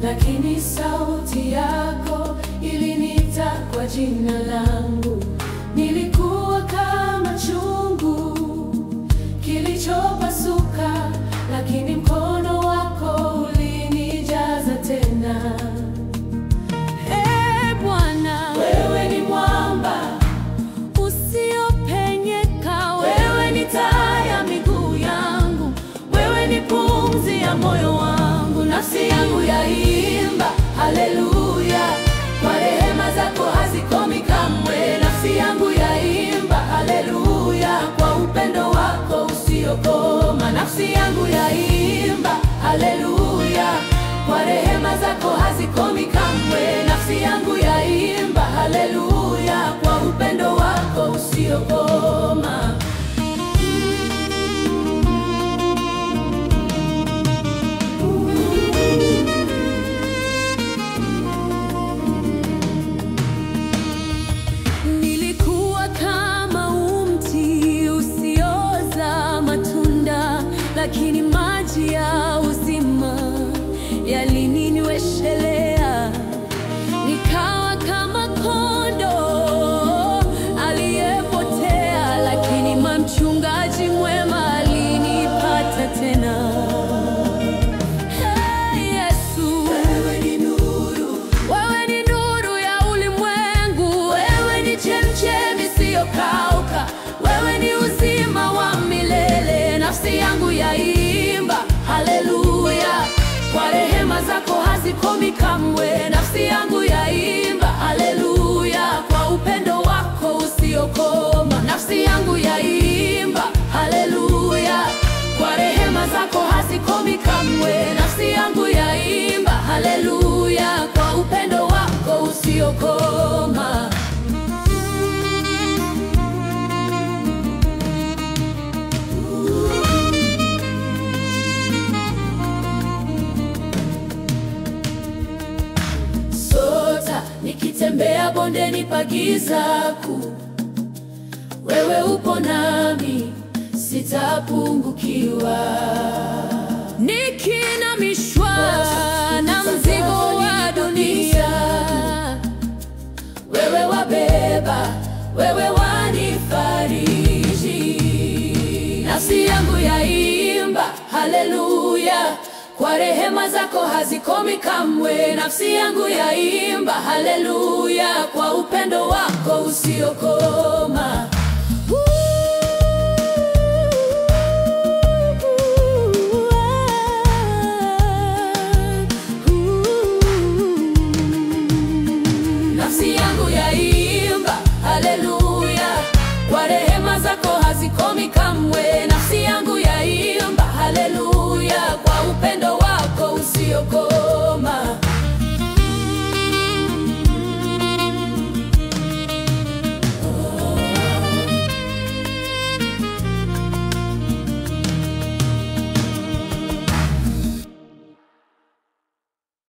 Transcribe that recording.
Lakini sauti yako iliniita kwa jina langu. Nilikuwa kama chungu kilichopasuka, lakini mkono wako ulinijaza tena. Ee Bwana, wewe ni mwamba usiopenyeka, wewe ni taa ya miguu yangu, wewe ni pumzi ya moyo wangu. Nafsi yangu yaimba haleluya, kwa rehema zako hazikomi kamwe. Nafsi yangu yaimba haleluya, kwa upendo wako usiokoma. Nafsi yangu yaimba haleluya, kwa rehema zako hazikomi kamwe. Nafsi yangu yaimba haleluya, kwa upendo wako usiokoma. Lakini maji ya uzima yalininyweshelea. Nikawa kama kondoo aliyepotea, lakini mchungaji mwema alinipata tena. Hey Yesu, wewe ni nuru, wewe ni nuru ya ulimwengu, wewe ni chemchemi isiyokauka, wewe ni uzima wa milele. Nafsi yangu yaimba haleluya, kwa rehema zako hazikomi kamwe. Nafsi yangu yaimba haleluya, kwa upendo wako usiokoma. Nafsi yangu yaimba haleluya, kwa rehema zako hazikomi kamwe. Nafsi yangu yaimba haleluya, kwa upendo wako usiokoma. Nikitembea bondeni pa giza kuu, wewe upo nami, sitapungukiwa. Nikinamishwa na mzigo wa dunia, wewe wabeba, wewe wanifariji. Nafsi yangu yaimba haleluya, kwa rehema zako hazikomi kamwe. Nafsi yangu yaimba haleluya, kwa upendo wako usiokoma.